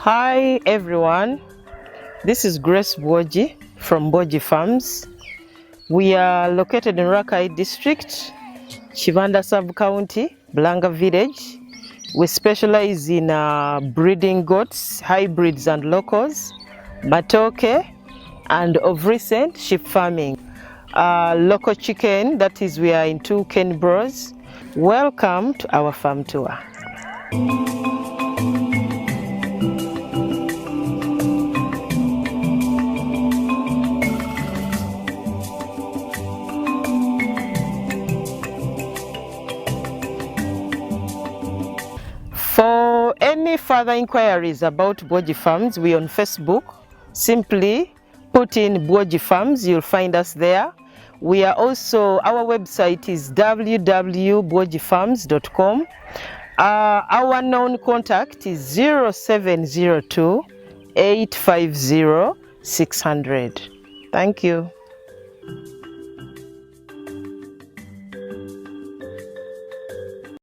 Hi everyone, this is Grace Bwogi from Bwogi Farms. We are located in Rakai District, Chivanda Sub-County, Blanga Village. We specialize in breeding goats, hybrids and locals, matoke, and of recent sheep farming. Local chicken, that is, we are in 2 Kenbros. Welcome to our farm tour. For any further inquiries about Bwogi Farms, we are on Facebook. Simply put in Bwogi Farms, you'll find us there. We are also, our website is www.bwogifarms.com. Our known contact is 0702 850 600. Thank you.